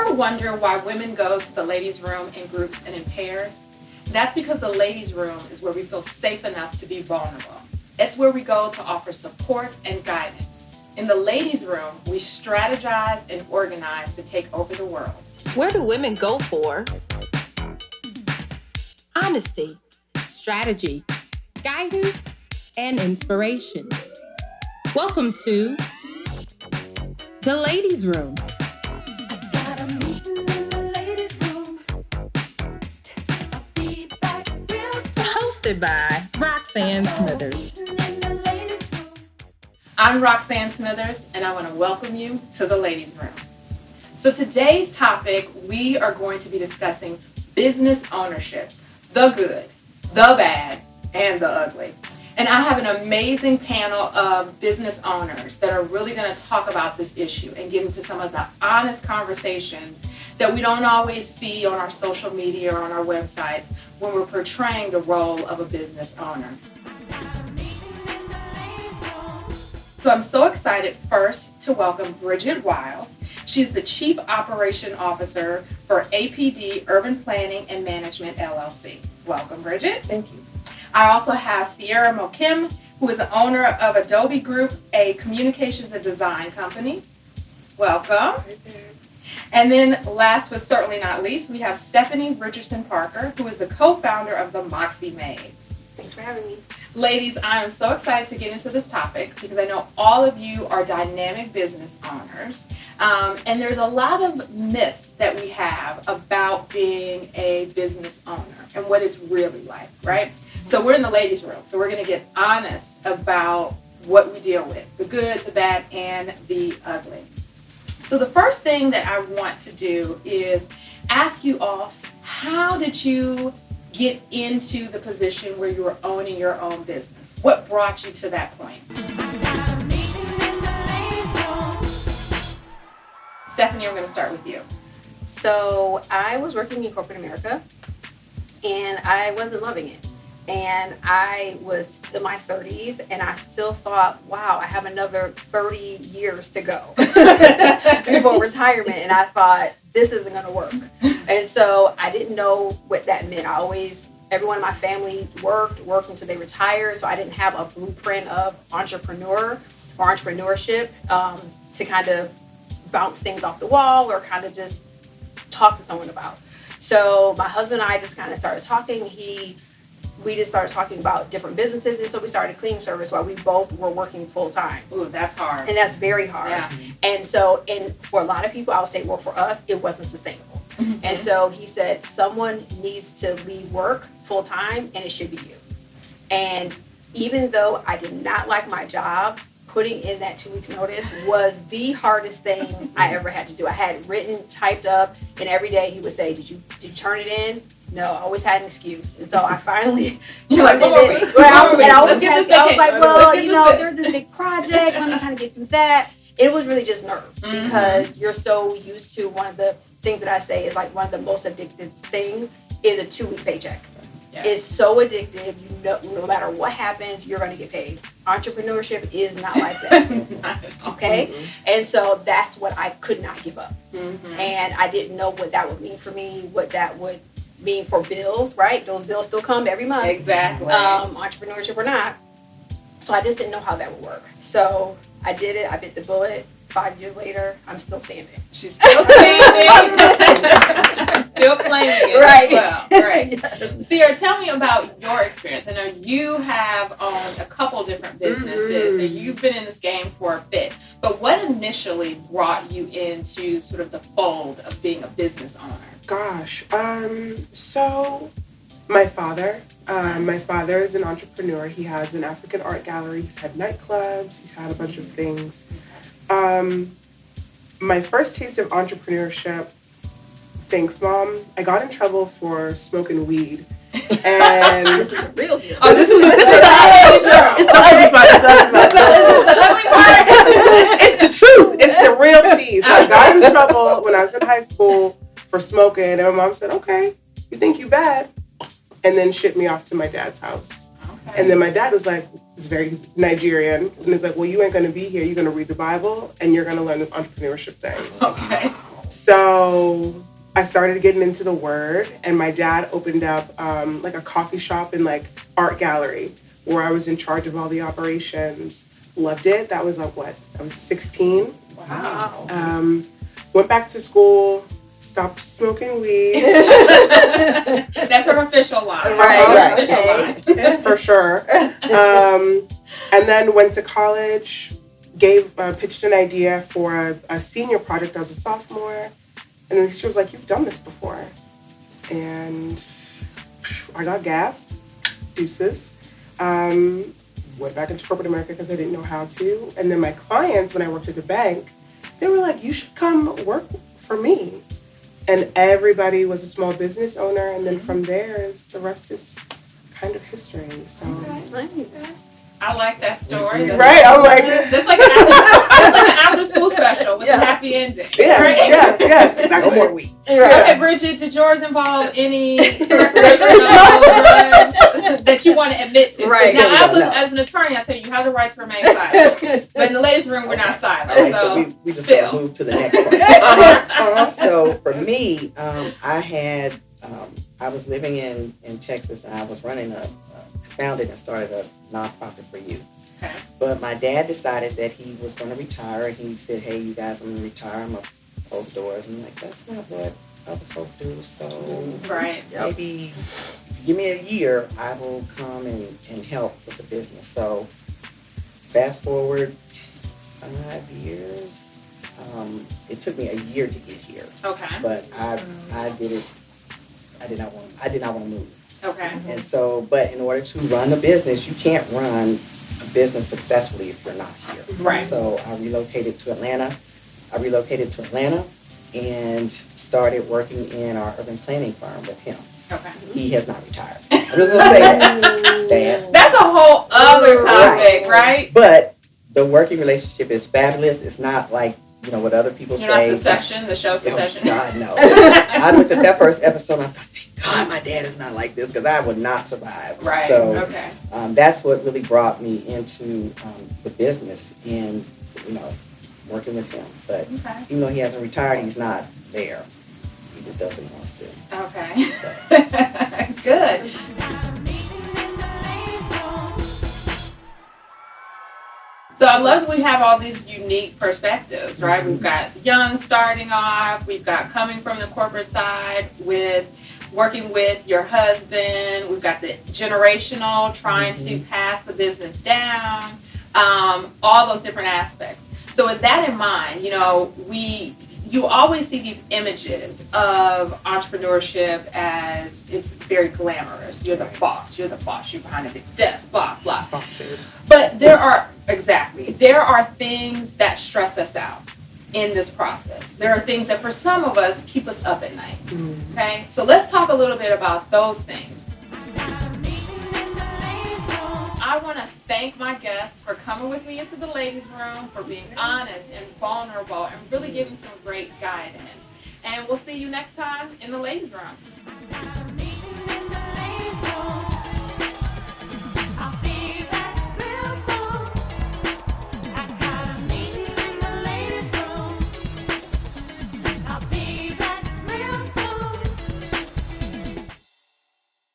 ever wonder why women go to the ladies' room in groups and in pairs? That's because the ladies' room is where we feel safe enough to be vulnerable. It's where we go to offer support and guidance. In the ladies' room, we strategize and organize to take over the world. Where do women go for honesty, strategy, guidance, and inspiration? Welcome to the ladies' room. Hosted by Roxann Smithers. I'm Roxann Smithers, and I want to welcome you to the ladies' room. So today's topic, we are going to be discussing business ownership, the good, the bad, and the ugly. And I have an amazing panel of business owners that are really going to talk about this issue and get into some of the honest conversations that we don't always see on our social media or on our websites when we're portraying the role of a business owner. So I'm so excited first to welcome Bridget Wiles. She's the Chief Operation Officer for APD Urban Planning and Management, LLC. Welcome, Bridget. Thank you. I also have Ciara Mokeme, who is the owner of Adaobi Group, a communications and design company. Welcome. Right there. And then last but certainly not least, we have Stephanie Richardson Parker, who is the co-founder of the Moxie Maids. Thanks for having me. Ladies, I am so excited to get into this topic because I know all of you are dynamic business owners. And there's a lot of myths that we have about being a business owner and what it's really like, right? So we're in the ladies' room, so we're going to get honest about what we deal with, the good, the bad, and the ugly. So the first thing that I want to do is ask you all, how did you get into the position where you were owning your own business? What brought you to that point? Stephanie, I'm going to start with you. So I was working in corporate America, and I wasn't loving it. And I was in my 30s, and I still thought, wow, I have another 30 years to go before retirement. And I thought, this isn't going to work. And so I didn't know what that meant. Everyone in my family worked until they retired. So I didn't have a blueprint of entrepreneur or entrepreneurship to kind of bounce things off the wall or kind of just talk to someone about. So my husband and I just kind of started talking. We just started talking about different businesses, and so we started a cleaning service while we both were working full time. Ooh, that's hard. And that's very hard. Yeah. And so, for a lot of people, I would say, well, for us, it wasn't sustainable. Mm-hmm. And so he said, someone needs to leave work full time, and it should be you. And even though I did not like my job, putting in that 2 weeks notice was the hardest thing I ever had to do. I had it written, typed up, and every day he would say, did you turn it in? No, I always had an excuse. And so I finally turned it in. I was like, well, there's this big project. Let me kind of get through that. It was really just nerves because you're so used to one of the things that I say is like one of the most addictive things is a 2-week paycheck. Yes. It's so addictive. No matter what happens, you're going to get paid. Entrepreneurship is not like that. Okay? Mm-hmm. And so that's what I could not give up. Mm-hmm. And I didn't know what that would mean for me, what that would mean for bills, right? Those bills still come every month. Exactly. Entrepreneurship or not. So I just didn't know how that would work. So I did it. I bit the bullet. 5 years later, I'm still standing. She's still standing. Still claiming it. Right. Well, right. Yes. Ciara, tell me about your experience. I know you have owned a couple different businesses, so you've been in this game for a bit. But what initially brought you into sort of the fold of being a business owner? Gosh, so my father is an entrepreneur. He has an African art gallery. He's had nightclubs. He's had a bunch of things. My first taste of entrepreneurship, thanks, Mom. I got in trouble for smoking weed. And this is the real deal. Oh, this is the ugly part. It's the truth. It's the real tea. So I got in trouble when I was in high school for smoking, and my mom said, "Okay, you think you bad," and then shipped me off to my dad's house. Okay. And then my dad was like, he's Nigerian, and he's like, "Well, you ain't gonna be here. You're gonna read the Bible, and you're gonna learn this entrepreneurship thing." Okay. So I started getting into the word, and my dad opened up like a coffee shop and like art gallery where I was in charge of all the operations. Loved it. That was like what? I was 16. Wow. Went back to school, stopped smoking weed. That's her official line. Right. Official line. For sure. And then went to college, pitched an idea for a senior project. I was a sophomore. And then she was like, "You've done this before." And I got gassed. Deuces. Went back into corporate America because I didn't know how to. And then my clients, when I worked at the bank, they were like, "You should come work for me." And everybody was a small business owner. And then from there, the rest is kind of history. So. Okay. I like that story. Right? I'm like, that's like an after school special with a happy ending. Yeah, right? yeah. Exactly. No more weed. Okay, Bridget, did yours involve any recreational drugs that you want to admit to? Right. Now, as an attorney, I tell you, you have the right to remain silent. But in the ladies' room, we're not silent. All right, so we just spill. move to the next part. So for me, I was living in Texas, and I was founded and started a nonprofit for youth. Okay. But my dad decided that he was going to retire, and he said, "Hey, you guys, I'm going to retire. I'm going to close doors." And I'm like, "That's not what other folk do. So Right. maybe give me a year, I will come and help with the business." So fast forward 5 years. It took me a year to get here, Okay. but I did it. I did not want to move. Okay. And so, but in order to run a business, you can't run a business successfully if you're not here. Right. So I relocated to Atlanta and started working in our urban planning firm with him. Okay. He has not retired. I'm just going to say that. Dad. That's a whole other topic, right? But the working relationship is fabulous. It's not like, what other people You're say. not Succession, the show Succession. Oh, God, no. I looked at that first episode and I thought, thank God my dad is not like this, because I would not survive. Right. So Okay. that's what really brought me into the business and, working with him. But Okay. even though he hasn't retired, he's not there. He just does what he wants to do. Okay. So. Good. So I love that we have all these unique perspectives, right? We've got young starting off, we've got coming from the corporate side with working with your husband, we've got the generational, trying to pass the business down, all those different aspects. So with that in mind, you always see these images of entrepreneurship as it's very glamorous. You're the boss, you're behind a big desk, blah, blah. Boss babes. But there are things that stress us out in this process. There are things that for some of us keep us up at night. Okay? So let's talk a little bit about those things. I want to thank my guests for coming with me into the ladies' room, for being honest and vulnerable and really giving some great guidance. And we'll see you next time in the ladies' room.